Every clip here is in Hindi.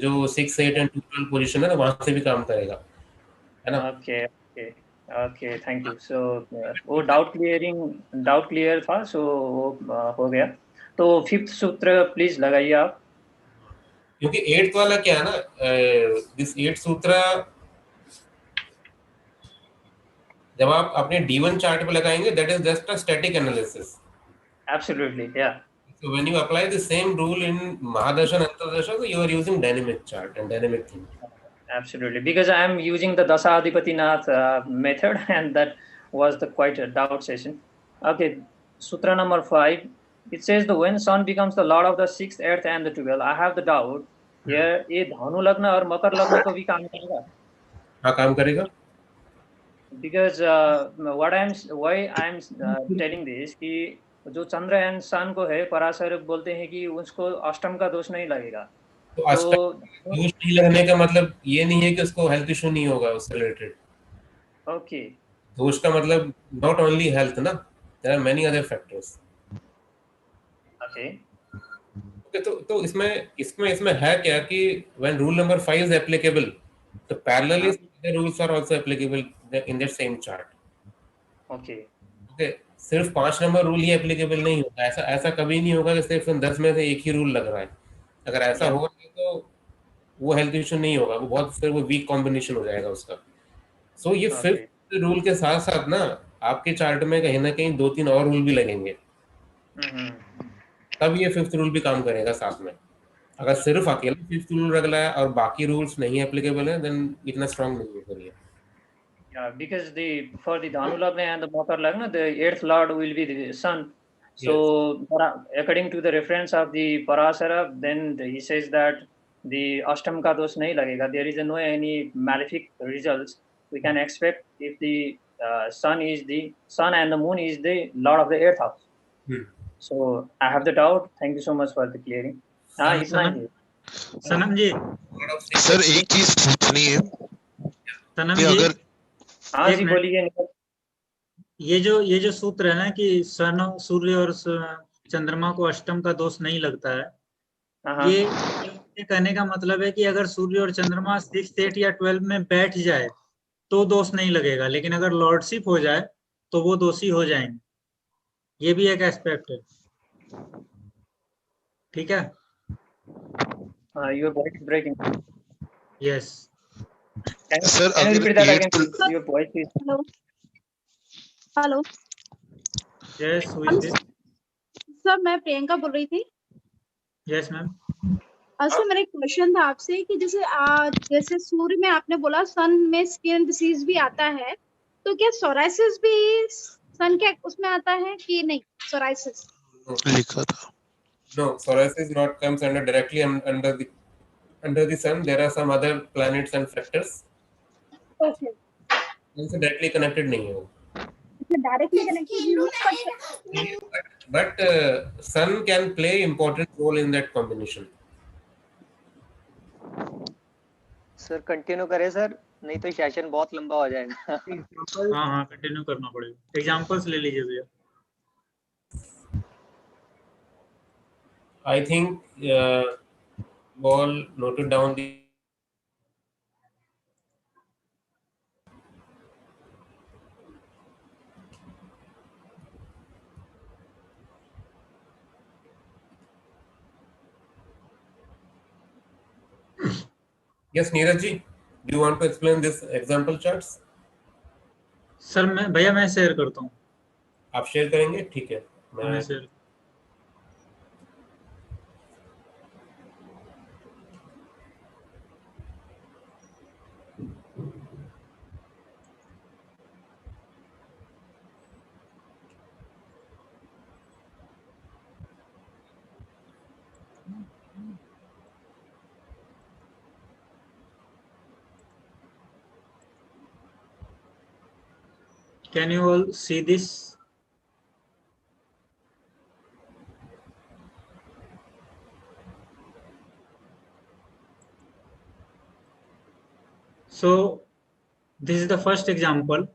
जो 6, 8 एंड 12 पोजीशन है ना, वहां से भी काम करेगा, है ना। Okay okay okay, thank you. So वो डाउट क्लियर था, सो वो हो गया। तो 5th सूत्र प्लीज लगाइए आप। क्योंकि 8th वाला क्या है ना, दिस 8th सूत्र जब आप अपने D1 चार्ट पे लगाएंगे, that is just a static analysis. Absolutely, या। So when you apply the same rule in Mahadarshan and Antardashan, so you are using dynamic chart and dynamic thing. Absolutely, because I am using the Dasa Adipatinath method, and that was the quite a doubt session. Okay, Sutra number 5. It says the when sun becomes the lord of the 6th, 8th, and the 12th. I have the doubt here. ये धनु लग्न और मकर लग्न को भी काम करेगा? हाँ, काम करेगा। Because why I am telling this कि जो चंद्र एंड सन को है, पराशर बोलते हैं कि उसको अष्टम का दोष नहीं लगेगा। तो अष्टम दोष नहीं लगने का मतलब ये नहीं है कि उसको हेल्थ इशू नहीं होगा उससे रिलेटेड। ओके, दोष का मतलब नॉट ओनली हेल्थ ना, there are many other factors. Okay, तो इसमें है क्या कि when rule number 5 is applicable, तो parallelly the rules are also applicable in that same chart. Okay, okay, सिर्फ 5 नंबर रूल ही एप्लीकेबल नहीं होता, ऐसा ऐसा कभी नहीं होगा कि सिर्फ 10 में से एक ही रूल लग रहा है। अगर ऐसा होगा तो वो हेल्थ इशू नहीं होगा, वो बहुत फिर वो वीक कॉम्बिनेशन हो जाएगा उसका। सो ये फिफ्थ रूल के साथ साथ ना आपके चार्ट में कहीं ना कहीं 2-3 और रूल भी लगेंगे, तब ये फिफ्थ रूल भी काम करेगा साथ में। अगर सिर्फ अकेला फिफ्थ रूल लग रहा है और बाकी रूल्स नहीं एप्लीकेबल है, देन इतना स्ट्रांग नहीं है फिर ये। Yeah, because for the Dhanu Lagna and the Makar Lagna, the 8th lord will be the sun. So, according to the reference of the Parasara, then he says that the Ashtam ka dosh nahi lagega. There is no any malefic results we can expect if the sun and the moon is the lord of the 8th house. So I have the doubt. Thank you so much for the clearing. इतना ही। सनम जी, सर एक चीज पूछनी है। सनम जी, अगर हाँ जी बोलिए। ये जो सूत्र है ना कि सन, सूर्य और चंद्रमा को अष्टम का दोष नहीं लगता है, ये कहने का मतलब है कि अगर सूर्य और चंद्रमा 6, 8 या 12 में बैठ जाए तो दोष नहीं लगेगा, लेकिन अगर लॉर्डशिप हो जाए तो वो दोषी हो जाएंगे। ये भी एक एस्पेक्ट है, ठीक है। Your voice is breaking. Yes. Sir Can you repeat that again? Your voice is. Hello. Yes, who is this? Sir मैं प्रियंका बोल रही थी। Yes ma'am. सर मेरा एक क्वेश्चन था आपसे कि जैसे सूर्य में आपने बोला सन में स्किन डिसीज भी आता है, तो क्या सोराइसिस भी सन के उसमें आता है कि नहीं? सोराइसिस लिखा था। No, psoriasis not comes directly under the sun. There are some other planets and factors. Okay. इनसे डायरेक्टली कनेक्टेड नहीं है वो। Directly connected, but sun can play important role in that combination. Sir continue करें सर, नहीं तो सेशन बहुत लंबा हो जाएगा। हाँ कंटिन्यू करना पड़ेगा। एग्जांपल्स ले लीजिए भैया। I think all noted down the Yes, Neeraj ji, do you want to explain this example charts? Sir मैं शेयर करता हूँ। आप शेयर करेंगे? ठीक है, मैं share. Can you all see this? So this is the first example.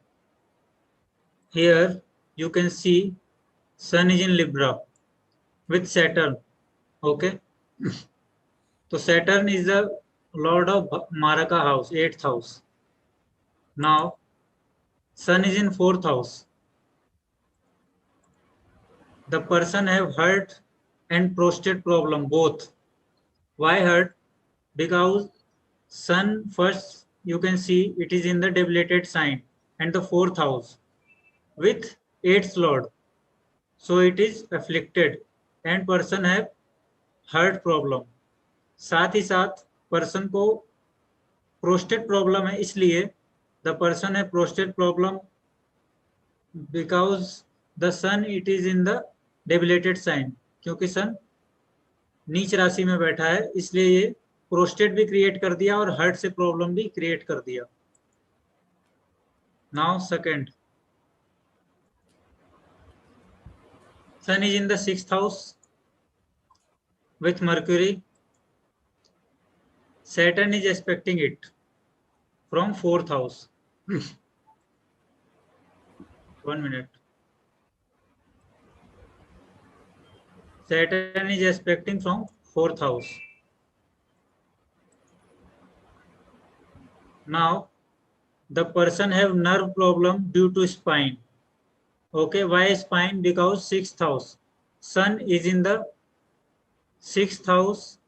Here you can see Sun is in Libra with Saturn. Okay. So Saturn is the Lord of Maraka house, 8th house. Now, Sun is in 4th house. The person have heart and prostate problem both. Why heart? Because Sun first you can see it is in the debilitated sign and the 4th house with 8th Lord. So it is afflicted and person have heart problem. साथ ही साथ person को prostate problem है, इसलिए the person have prostate problem because the sun it is in the debilitated sign, क्योंकि सन नीच राशि में बैठा है इसलिए ये प्रोस्टेट भी क्रिएट कर दिया और हार्ट से प्रॉब्लम भी क्रिएट कर दिया. Now second, sun is in the 6th house with Mercury. Saturn is expecting it from 4th house. 1 minute. Saturn is expecting from 4th house. Now, the person have nerve problem due to spine. Okay, why spine? Because 6th house. Sun is in the 6th house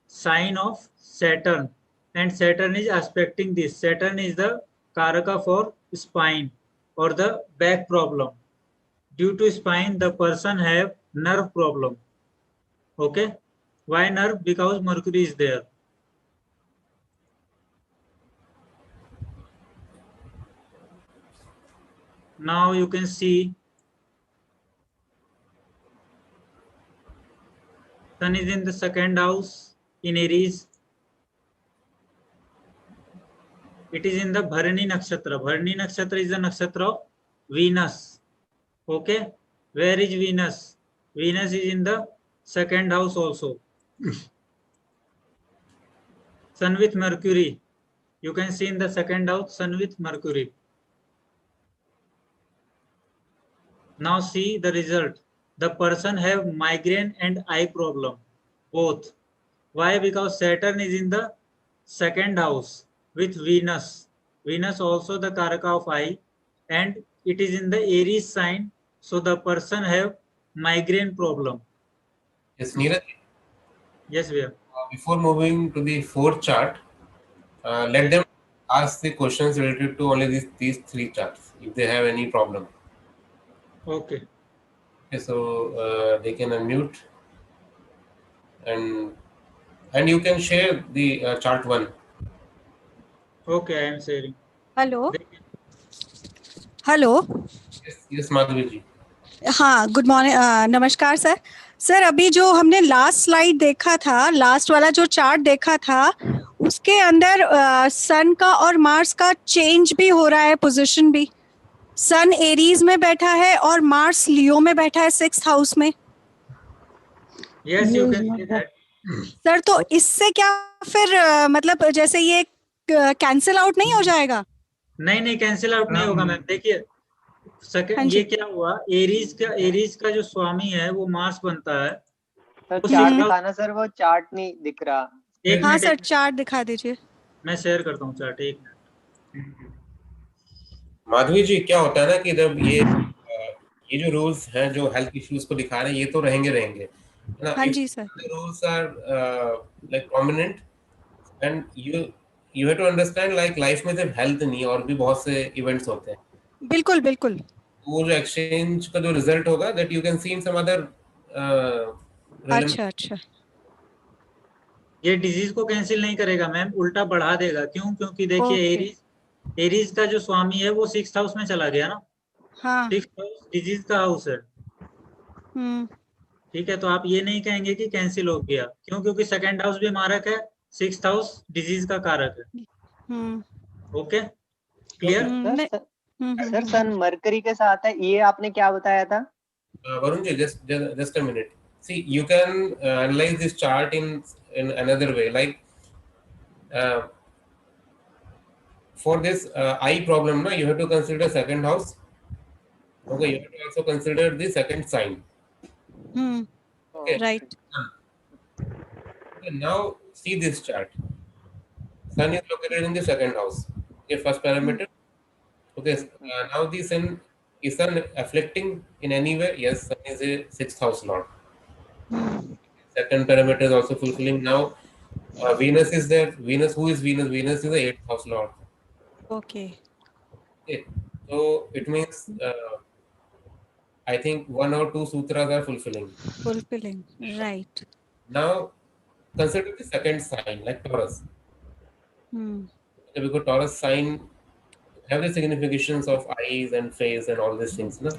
sign of Saturn, and Saturn is aspecting this. Saturn is the karaka for spine or the back problem. Due to spine, the person have nerve problem. Okay, why nerve? Because Mercury is there. Now you can see Sun is in the 2nd house in Aries. It is in the Bharani Nakshatra. Bharani Nakshatra is the nakshatra of Venus. Okay, where is Venus? Venus is in the 2nd house also. Sun with Mercury. You can see in the 2nd house, Sun with Mercury. Now see the result. The person have migraine and eye problem, both. Why? Because Saturn is in the 2nd house with Venus. Venus also the karaka of eye, and it is in the Aries sign. So the person have migraine problem. Yes, Neeraj. Yes, we are. Before moving to the 4th chart, let them ask the questions related to only these 3 charts if they have any problem. Okay. Okay, so they can unmute and you can share the chart 1. Okay, I am sharing. Hello hello Yes, Madhavi ji. हाँ, गुड मॉर्निंग, नमस्कार सर. सर अभी जो हमने लास्ट स्लाइड देखा था, लास्ट वाला जो चार्ट देखा था, उसके अंदर सन का और मार्स का चेंज भी हो रहा है, पोजीशन भी. सन एरीज में बैठा है और मार्स लियो में बैठा है 6th हाउस में. Yes, you can see that. Sir तो इससे क्या फिर मतलब जैसे ये कैंसिल आउट नहीं हो जाएगा? नहीं कैंसिल आउट नहीं होगा मैम. देखिए सेकंड ये क्या हुआ, एरीज का जो स्वामी है वो मार्स बनता है. सर चार्ट दिखाना सर, वो चार्ट नहीं दिख रहा. हाँ सर, चार्ट दिखा दीजिए. मैं शेयर करता हूँ चार्ट. एक मिनट. माधवी जी, क्या होता है ना कि जब ये जो रूल्स हैं जो हेल्थ इश्यूज को दिखा रहे हैं, ये तो रहेंगे ना. हाँ जी sir. The rules are like prominent and you have to understand like life में सिर्फ हेल्थ नहीं और भी बहुत से इवेंट्स होते हैं. बिल्कुल बिल्कुल. वो जो एक्सचेंज का जो रिजल्ट होगा that you can see in some other अच्छा. ये डिजीज को कैंसिल नहीं करेगा मैम, उल्टा बढ़ा देगा. क्यों? क्योंकि देखिए एरीज का जो स्वामी है वो 6th हाउस में चला गया ना. हाँ. 6th हाउस डिजीज का हाउस है. ठीक है, तो आप ये नहीं कहेंगे कि कैंसिल हो गया. क्यों? क्योंकि 2nd हाउस भी मारक है, 6th हाउस डिजीज का कारक है. Okay, clear? सर सन मरकरी के साथ है, ये आपने क्या बताया था? Varun ji, just a minute. See, you can analyze this chart in another way. Like for this eye problem, you have to consider 2nd house. Okay, you have to also consider the 2nd sign. Okay. Right. Okay, now see this chart. Sun is located in the second house. Okay, first parameter. Okay, now the sun, is sun afflicting in any way? Yes, sun is a 6th house lord. Second parameter is also fulfilling. Now Venus is there. Venus, who is Venus? Venus is the 8th house lord. Okay. Okay, so it means I think 1 or 2 sutras are fulfilling. Fulfilling. Right. Now consider the second sign like Taurus. Hmm. Okay, because Taurus sign have the significations of eyes and face and all these things. No?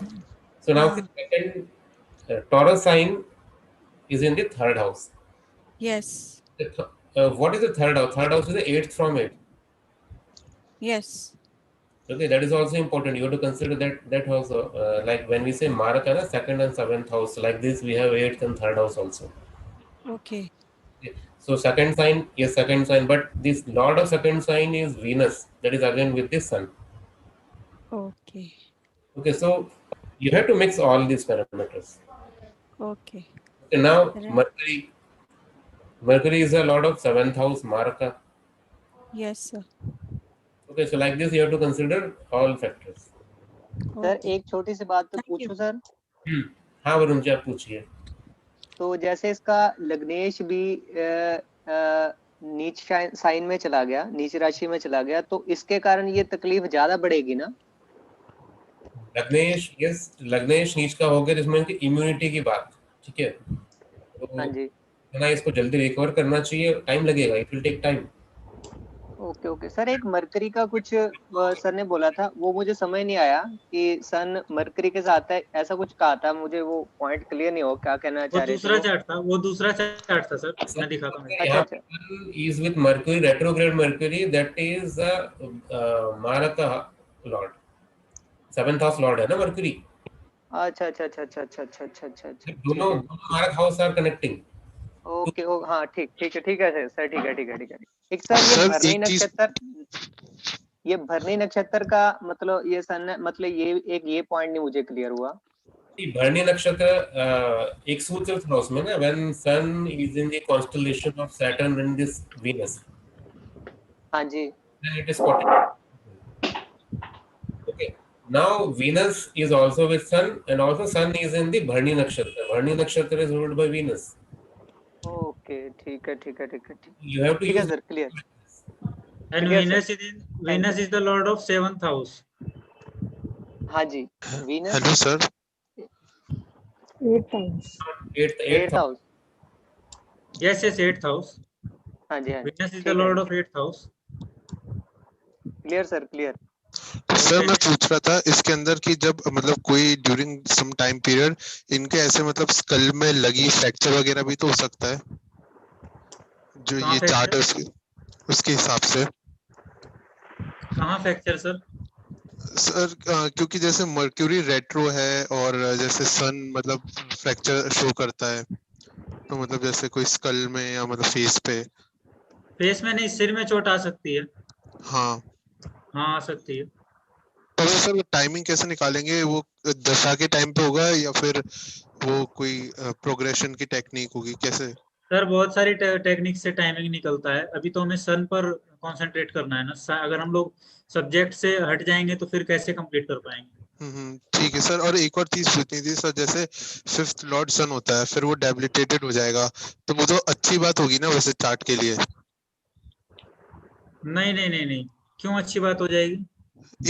So now the second Taurus sign is in the third house. Yes. What is the third house? Third house is the 8th from 8. Yes. Okay, that is also important. You have to consider that house. Like when we say Maraka, na, second and 7th house, like this we have 8th and third house also. Okay. Okay. So second sign, yes, second sign, but this lord of second sign is Venus. That is again with the sun. Okay. Okay, so you have to mix all these parameters. Okay. Okay, now Right. Mercury is a lord of 7th house, Maraka. Yes, sir. Okay, so like this you have to consider all factors. Sir Okay. एक छोटी सी बात तो Thank you. पूछूं सर? हाँ वरुण जी आप पूछिए. तो जैसे इसका लग्नेश भी नीच साइन में चला गया, नीच राशि में चला गया, तो इसके कारण ये तकलीफ ज्यादा बढ़ेगी ना? लग्नेश, यस, लग्नेश नीच का हो गया जिसमें इनकी इम्यूनिटी की बात, ठीक है, तो हाँ जी. ना इसको जल्दी रिकवर करना चाहिए, टाइम लगेगा, it will take time. Okay okay sir, एक मरकरी का कुछ सर ने बोला था, वो मुझे समझ नहीं आया कि सन मरकरी के साथ है, ऐसा कुछ कहा था, मुझे वो पॉइंट क्लियर नहीं हो क्या कहना चाह रहे थे. वो दूसरा चार्ट था सर, मैं दिखाता हूँ. अच्छा अच्छा. is with Mercury, retrograde Mercury, that is Maraka lord, 7th house lord है ना Mercury. अच्छा अच्छा अच्छा अच्छा अच्छा अच्छा अच्छा अच्छा अच्छा. दोनों मारक हाउस आर कनेक्टिंग. ओके ओ हाँ ठीक ठीक है सर, ठीक है. एक सर ये भरणी नक्षत्र, ये भरणी नक्षत्र का मतलब ये सन, मतलब ये पॉइंट नहीं मुझे क्लियर हुआ. भरणी नक्षत्र एक सूत्र था उसमें ना, when sun is in the constellation of Saturn and this Venus. हाँ जी. Then it is spotted. Okay, now Venus is also with sun and also sun is in the Bharani nakshatra. Bharani nakshatra is ruled by Venus. Okay ठीक है. You have to ठीक है use sir, clear. And Venus is the lord of 7th house. हाँ जी. Venus. Hello sir. 8th house. Yes, 8th house. हाँ जी. Venus is the lord of 8th house. Clear sir, clear. Sir मैं पूछ रहा था इसके अंदर कि जब मतलब कोई ड्यूरिंग सम टाइम पीरियड इनके ऐसे मतलब स्कल में लगी फ्रैक्चर वगैरह भी तो हो सकता है, जो ये चार्ट है उसके हिसाब से. कहाँ फ्रैक्चर सर? सर क्योंकि जैसे मर्क्यूरी रेट्रो है और जैसे सन मतलब फ्रैक्चर शो करता है, तो मतलब जैसे कोई स्कल में या मतलब फेस में नहीं, सिर में चोट आ सकती है. हाँ आ सकती है. तो सर वो टाइमिंग कैसे निकालेंगे, वो दशा के टाइम पे होगा या फिर वो कोई प्रोग्रेशन की टेक्निक होगी, कैसे? सर बहुत सारी टेक्निक से टाइमिंग निकलता है. अभी तो हमें सन पर कंसंट्रेट करना है ना. अगर हम लोग सब्जेक्ट से हट जाएंगे तो फिर कैसे कंप्लीट कर पाएंगे. ठीक है सर. और एक और चीज पूछनी थी सर, जैसे 5th लॉर्ड सन होता है फिर वो डेबिलिटेटेड हो जाएगा, तो वो तो अच्छी बात होगी ना वैसे चार्ट के लिए? नहीं, क्यों अच्छी बात हो जाएगी?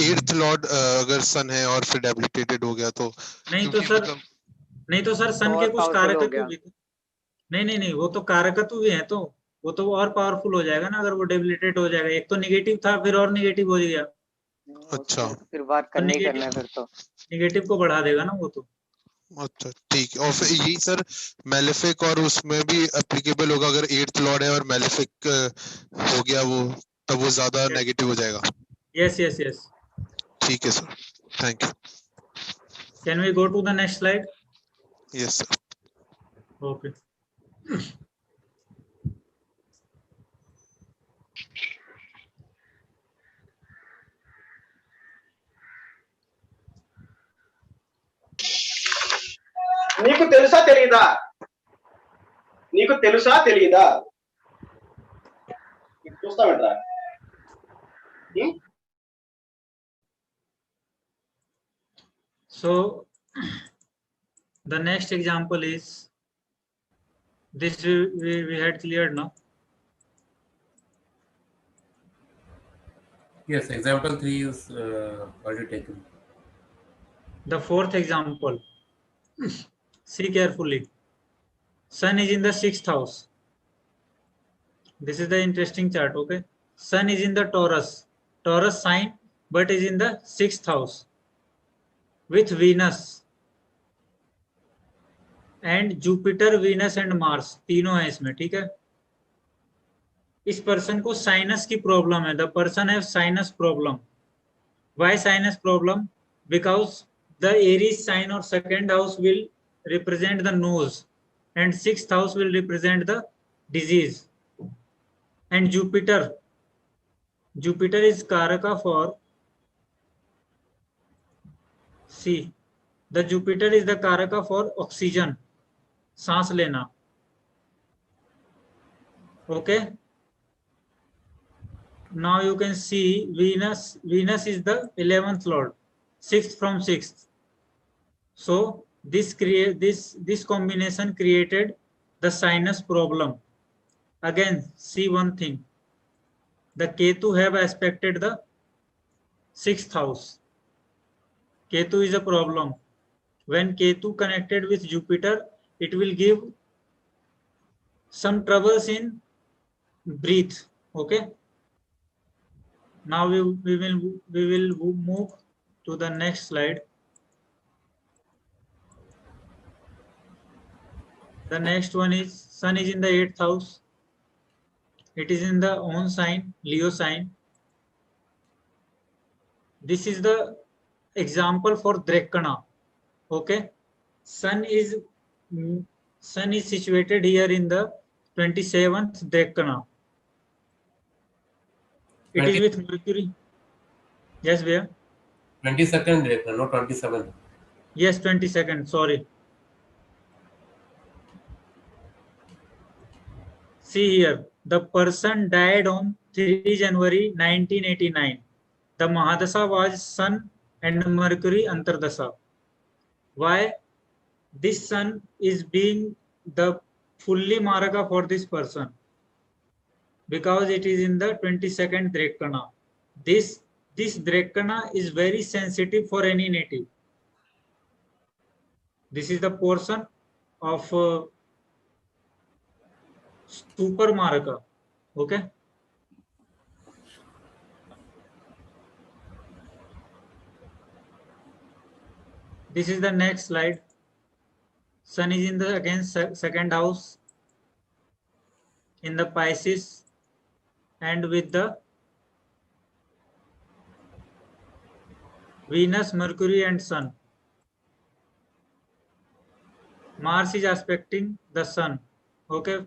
8th लॉर्ड अगर सन है और फिर डेबिलिटेटेड हो गया तो नहीं तो सर सन के कुछ कारकत्व भी. नहीं, वो तो कारकत्व भी है, तो वो तो और पावरफुल हो जाएगा ना अगर वो डेबिलिटेट हो जाएगा. एक तो नेगेटिव था फिर और नेगेटिव हो गया. अच्छा, फिर बात करनी करना है, फिर तो नेगेटिव को बढ़ा देगा ना वो तो. अच्छा ठीक है. और फिर यही सर मैलेफिक और उसमें भी एप्लीकेबल होगा, अगर 8th लॉर्ड है और मैलेफिक हो गया वो, तब वो ज्यादा नेगेटिव हो जाएगा. यस. ठीक है sir, thank you. Can we go to the next slide? Yes sir. Okay. నీకు తెలుసా తెలీదా చూస్తామంటారా? So the next example is this we had cleared now. Yes, example 3 is already taken. The fourth example, see carefully. Sun is in the 6th house. This is the interesting chart, okay? Sun is in the Taurus sign, but is in the 6th house with Venus and Jupiter, Venus and Mars तीनों है इसमें, ठीक है? इस पर्सन को साइनस की प्रॉब्लम है. The person have sinus problem. Why sinus problem? Because the Aries sign or 2nd house will represent the nose and 6th house will represent the disease. And Jupiter is Karaka for, see, the Jupiter is the Karaka for oxygen, सांस लेना. Okay. Now you can see Venus is the 11th lord, 6th from 6th. So this combination created the sinus problem. Again, see one thing, the Ketu have aspected the 6th house. Ketu is a problem. When Ketu connected with Jupiter, it will give some troubles in breath. Okay. Now we will move to the next slide. The next one is Sun is in the 8th house. It is in the own sign, Leo sign. This is the example for Drekana. Okay, Sun is situated here in the 27th Drekana. It is with Mercury. Yes, where? 22nd Drekana, not 27th. Yes, 22nd. Sorry. See here, the person died on 3 January 1989. The Mahadasa was Sun and Mercury Antardasa. Why? This Sun is being the fully Maraka for this person, because it is in the 22nd Drekana. This Drekana is very sensitive for any native. This is the portion of Super Maraka. Okay. This is the next slide. Sun is in the again 2nd house in the Pisces and with the Venus, Mercury and Sun. Mars is aspecting the Sun. Okay.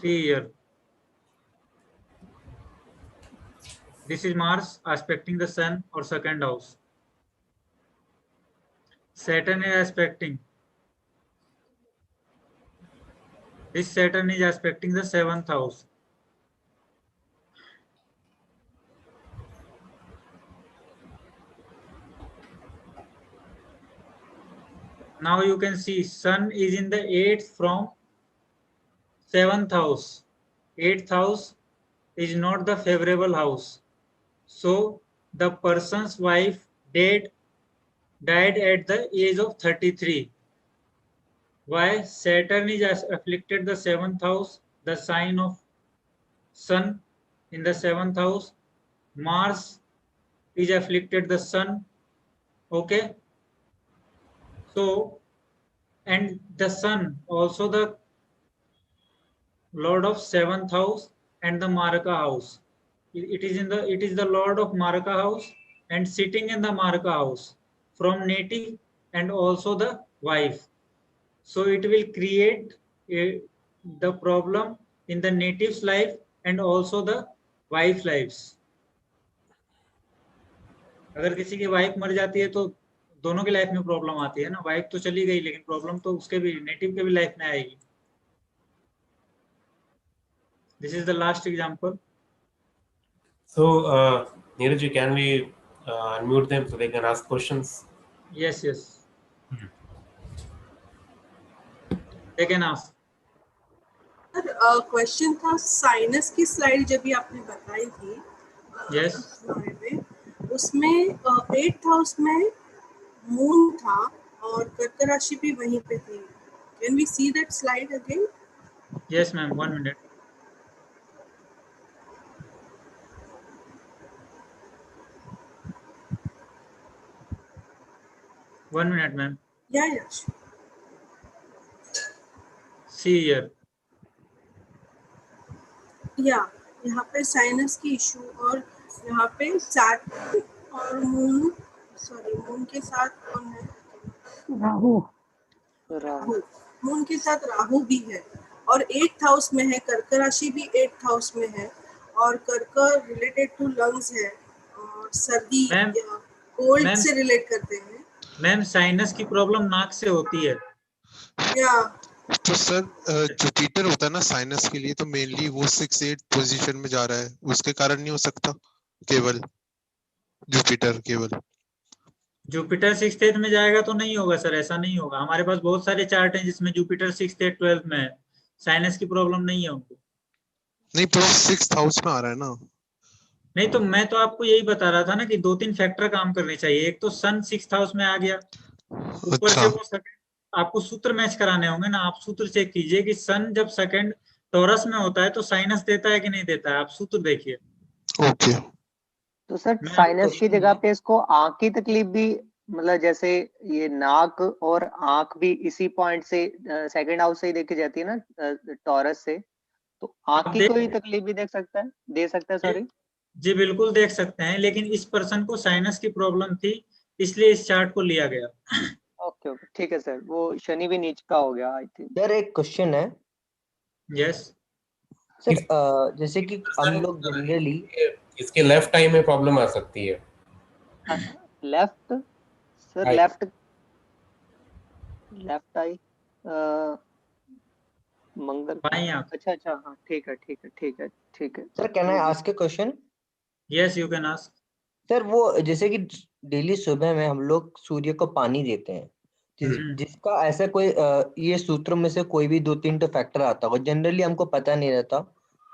See here. This is Mars aspecting the Sun or 2nd house. Saturn is aspecting. This Saturn is aspecting the 7th house. Now you can see Sun is in the 8th from 7th house. 8th house is not the favorable house. So the person's wife died at the age of 33. Why? Saturn is afflicted the 7th house, the sign of Sun in the 7th house. Mars is afflicted the Sun. Okay. So, and the Sun also the Lord of 7th house and the Maraka house. It is the Lord of Maraka house and sitting in the Maraka house from native and also the wife. So it will create the problem in the native's life and also the wife's lives. अगर किसी की वाइफ मर जाती है तो दोनों की लाइफ में प्रॉब्लम आती है ना. वाइफ तो चली गई लेकिन प्रॉब्लम तो उसके भी नेटिव के भी लाइफ में आएगी. This is the last example. So, Neeraj, can we unmute them so they can ask questions? Yes, yes. They can ask. Sir question था साइनस की स्लाइड जब भी आपने बताई थी Yes. उसमें 8th हाउस में मून था और कर्क राशि भी वहीं पे थी. Can we see that slide again? Yes, ma'am. 1 minute. One minute, ma'am. Yeah, yeah. Sure. See here. या यहाँ पे साइनस की इशू और यहाँ पे सैटर्न और मून के साथ कौन है? राहु. मून के साथ राहु भी है और 8th हाउस में है. कर्क राशि भी 8th हाउस में है और कर्क रिलेटेड टू लंग्स है और सर्दी या कोल्ड से रिलेट करते हैं. मैम साइनस की प्रॉब्लम नाक से होती है. या तो सर जुपिटर होता है ना साइनस के लिए, तो मेनली वो 6-8 पोजीशन में जा रहा है, उसके कारण नहीं हो सकता केवल जुपिटर? केवल जुपिटर 6th में जाएगा तो नहीं होगा सर, ऐसा नहीं होगा. हमारे पास बहुत सारे चार्ट हैं जिसमें जुपिटर 6th 12th में है. साइनस की प्रॉब्लम नहीं है उनको. नहीं, तो 6th हाउस में आ रहा है ना. नहीं तो मैं तो आपको यही बता रहा था ना कि 2-3 फैक्टर काम करने चाहिए. एक तो सन 6th हाउस में आ गया, ऊपर से वो सेकंड. आपको सूत्र मैच कराने होंगे ना. आप सूत्र चेक कीजिए कि सन जब सेकंड टॉरस में होता है तो साइनस देता है कि नहीं देता है. आप सूत्र देखिए. ओके. तो सर साइनस की जगह पे इसको आंख की तकलीफ भी, मतलब जैसे ये नाक और आंख भी इसी पॉइंट से सेकंड हाउस से ही देखी जाती है ना, टॉरस से, तो आंख की कोई तकलीफ भी दे सकता है सॉरी. जी बिल्कुल देख सकते हैं, लेकिन इस पर्सन को साइनस की प्रॉब्लम थी इसलिए इस चार्ट को लिया गया. ओके ओके ठीक है सर. वो शनि भी नीच का हो गया आई थिंक. सर एक क्वेश्चन है. यस सर, जैसे कि हम लोग जनरली इसके लेफ्ट आई में प्रॉब्लम आ सकती है. लेफ्ट सर, लेफ्ट आई मंगल. अच्छा हाँ ठीक है. Sir can I ask A question? Yes you can ask. Sir वो जैसे कि डेली सुबह में हम लोग सूर्य को पानी देते हैं, जिसका ऐसा कोई ये सूत्र में से कोई भी 2-3 तो फैक्टर आता होगा. जनरली हमको पता नहीं रहता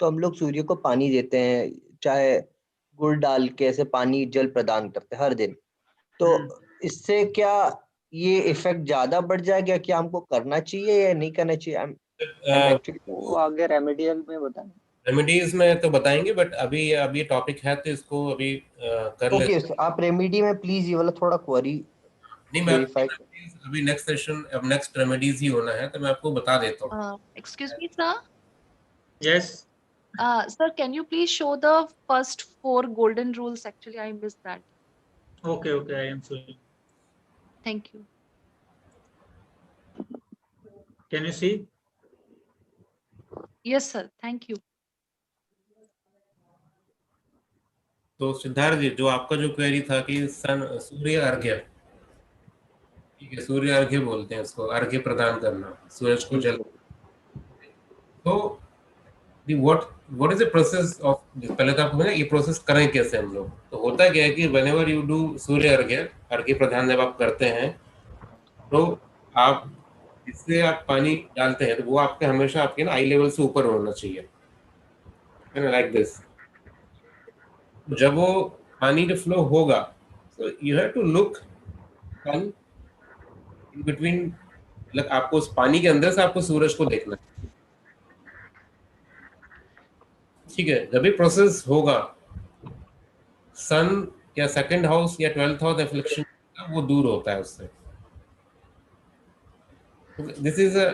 तो हम लोग सूर्य को पानी देते हैं, चाहे गुड़ डाल के ऐसे पानी जल प्रदान करते हैं हर दिन. तो इससे क्या ये इफेक्ट ज्यादा बढ़ जाएगा? क्या हमको करना चाहिए या नहीं करना चाहिए? वो आगे रेमेडियल में बताएं. रेमेडीज में तो बताएंगे, बट अभी टॉपिक है तो इसको अभी कर लेते हैं. आप रेमेडी में प्लीज ये वाला थोड़ा क्वेरी नहीं, मैं अभी नेक्स्ट सेशन, अब नेक्स्ट रेमेडीज ही होना है तो मैं आपको बता देता हूँ. Excuse me sir. Yes sir, can you please show the first 4 golden rules? Actually I missed that. Okay, I am showing. Thank you. Can you see? Yes sir, thank you. तो सिद्धार्थ जी, जो आपका जो क्वेरी था कि सूर्य अर्घ्य, ठीक है, सूर्य अर्घ्य बोलते हैं उसको, अर्घ्य प्रदान करना, सूरज को जल. तो what is the process of, पहले तो आपको बताया ये प्रोसेस करें कैसे हम लोग. तो होता क्या है कि whenever you do सूर्य अर्घ्य प्रदान जब आप करते हैं तो आप जिससे आप पानी डालते हैं तो वो आपके हमेशा आपके ना आई लेवल से ऊपर होना चाहिए, है ना, लाइक दिस. जब वो पानी का फ्लो होगा so you have to look in between, मतलब आपको उस पानी के अंदर से आपको सूरज को देखना है, ठीक है. जब भी प्रोसेस होगा सन या सेकंड हाउस या 12th हाउस एफ्लिक्शन वो दूर होता है उससे. This is a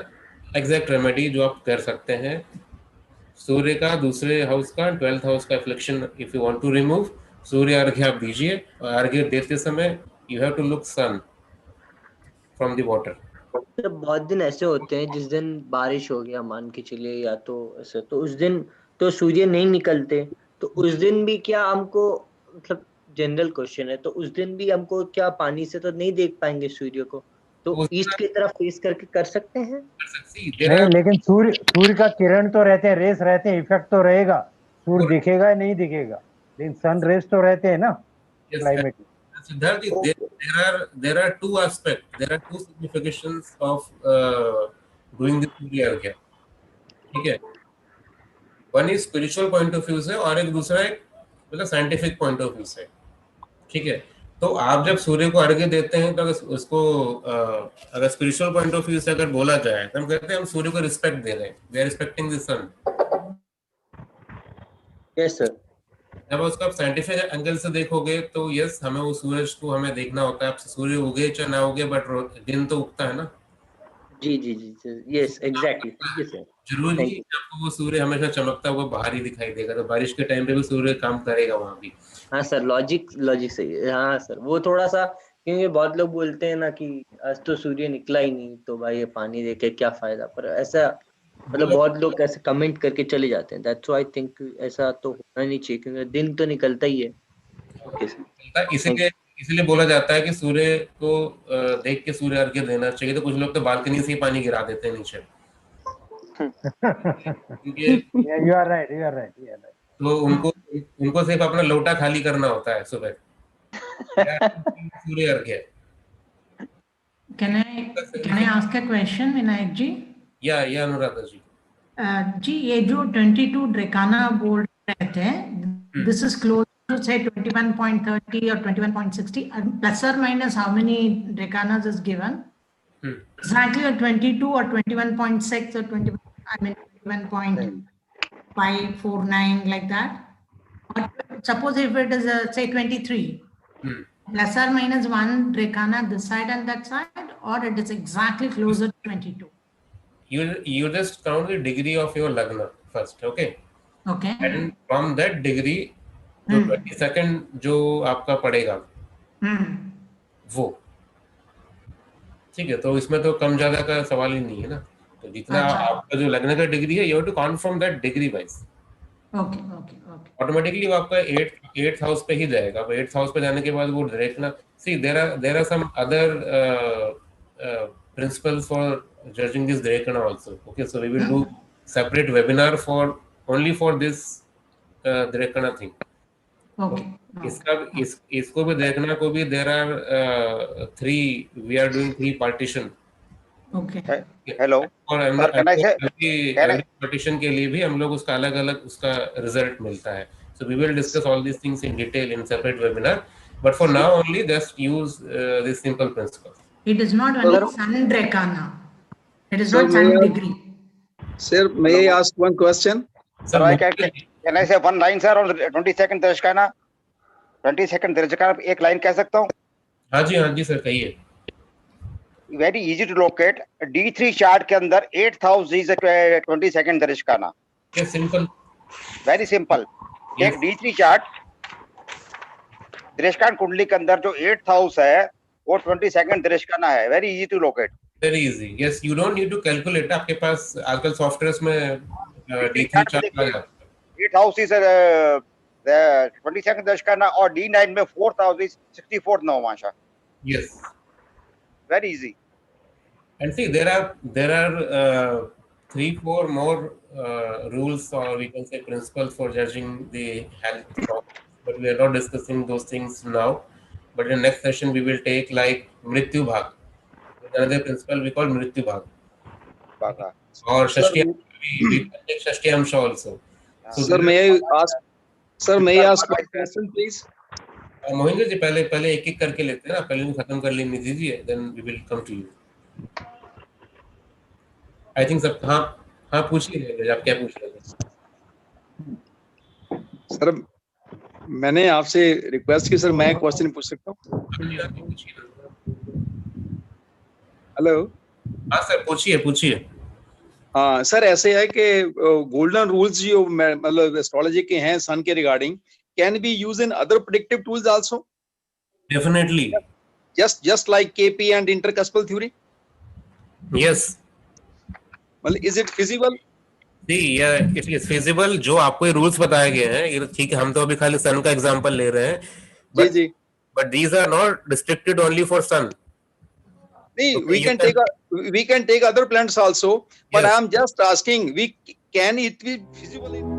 exact remedy जो आप कर सकते हैं. सूर्य का दूसरे हाउस का 12th हाउस का affliction if you want to remove, सूर्य अर्घ्य आप दीजिए और अर्घ्य देते समय you have to look sun from the water. तो बहुत दिन ऐसे होते हैं जिस दिन बारिश हो गया मान के चलिए, या तो ऐसे, तो उस दिन तो सूर्य नहीं निकलते, तो उस दिन भी क्या हमको, मतलब जनरल क्वेश्चन है, तो उस दिन भी हमको क्या पानी से तो नहीं देख पाएंगे सूर्य को? तो ईस्ट की तरफ फेस करके कर सकते हैं? नहीं, लेकिन सूर्य का किरण तो रहते हैं, रेस रहते हैं, इफेक्ट तो रहेगा। सूर्य दिखेगा या नहीं दिखेगा, लेकिन सन रेस तो रहते हैं ना क्लाइमेट में। Siddharth, there are two aspects. There are two significations of doing the Surya Arghya. ठीक है? One is spiritual point of view से और एक दूसरा एक मतलब scientific point of view से. ठीक है? तो आप जब सूर्य को अर्घ्य देते हैं तो अगर उसको अगर स्पिरिचुअल पॉइंट ऑफ व्यू से अगर बोला जाए तो हम कहते हैं हम सूर्य को रिस्पेक्ट दे रहे हैं. We are respecting the sun. Yes sir. जब उसको आप साइंटिफिक एंगल से देखोगे तो यस हमें वो सूरज को हमें देखना होता है. सूर्य उगे चाहे ना उगे बट दिन तो उगता है ना. जी जी जी यस एग्जैक्टली. Yes sir. जरूरी नहीं आपको वो सूर्य हमेशा चमकता हुआ बाहर ही दिखाई देगा. तो बारिश के टाइम पे भी सूर्य काम करेगा वहां भी. हाँ सर, लॉजिक सही है. हाँ सर, वो थोड़ा सा क्योंकि बहुत लोग बोलते हैं ना कि आज तो सूर्य निकला ही नहीं तो भाई ये पानी देके क्या फायदा. पर ऐसा मतलब बहुत लोग ऐसे कमेंट करके चले जाते हैं. दैट्स व्हाई आई थिंक ऐसा तो होना नहीं चाहिए क्योंकि दिन तो निकलता ही है. Okay sir. इसलिए बोला जाता है कि सूर्य को देख के सूर्य अर्घ्य देना चाहिए. तो कुछ लोग तो बालकनी से ही पानी गिरा देते हैं नीचे. You are right. तो उनको सिर्फ अपना लोटा खाली करना होता है सुबह. सूर्य अर्घ्य. Can I ask a question, Vinayak ji? या अनुराधा जी. जी ये जो 22 ड्रेकाना बोल रहते हैं, this is close to say 21.30 or 21.60 plus or minus how many drekanas is given? Exactly or 22 or 21.6 or 21.549 like that. Or suppose if it is say 23, plus or minus 1 drekana this side and that side, or it is exactly closer to 22. You just count the degree of your lagna first, okay? Okay. And from that degree, जो 22nd जो आपका पड़ेगा, वो ठीक है. तो इसमें तो कम ज्यादा का सवाल ही नहीं है ना. तो जितना आपका जो लगने का डिग्री है, you have to count from that degree wise. Okay. Automatically वो आपका 8th हाउस पे ही जाएगा. अब 8th हाउस पे जाने के बाद वो direct see there are some other principles for judging this Drekana also. Okay, so we will do separate webinar only for this Drekana thing. Okay. इसको भी देखना को भी there are we are doing 3 partition. Okay. Hello. और every partition के लिए भी हम लोग उसका अलग-अलग उसका रिजल्ट मिलता है. So we will discuss all these things in detail in separate webinar. But for now only just use this simple principle. It is not only sun Drekana. It is not sun degree. Sir, may I ask one question? Sir, can I say one line, sir, on 22nd Drekana? 22nd Drekana एक लाइन कह सकता हूँ? हाँ जी सर कहिए. Very easy to locate. D3 chart के अंदर 8th house is 22nd Drekana. Yes, simple. Very simple. एक D3 chart दृष्टान कुंडली के अंदर जो 8th house है वो 22nd दृष्टाना है. Very easy to locate. Very easy. Yes, you don't need to calculate. आपके पास आजकल सॉफ्टवेयर्स में D3 चार्ट आ जाता है. 8th house is 22nd दृष्टाना और D9 में 4th house is 64th नवमाशा. Yes. Very easy. And see, there are 3-4 more rules or we can say principles for judging the health. But we are not discussing those things now. But in the next session, we will take like Mrityu Bhag. Another principle we call Mrityu Bhag. Or Shashti, we can take Shashti Amsha also. So sir, may I ask one question, please? Mohinder जी पहले एक करके लेते हैं ना. पहले खत्म कर लेने दीजिए. Then we will come to you. I think सब हाँ पूछिए आप क्या पूछ रहे थे. सर मैंने आपसे रिक्वेस्ट की. सर मैं क्वेश्चन पूछ सकता हूँ? हेलो. हाँ सर पूछिए. हाँ सर ऐसे है कि गोल्डन रूल्स जो मतलब एस्ट्रोलॉजी के हैं सन के regarding can be used in other predictive tools also? Definitely. Just like KP and intercuspal theory? Yes. Well, is it feasible? See, yeah, it is feasible. जो आपको ये रूल्स बताए गए हैं, ये ठीक है. हम तो अभी खाली सन का एग्जांपल ले रहे हैं. जी. But these are not restricted only for sun. we can take other planets also, but I am just asking, can it be feasible in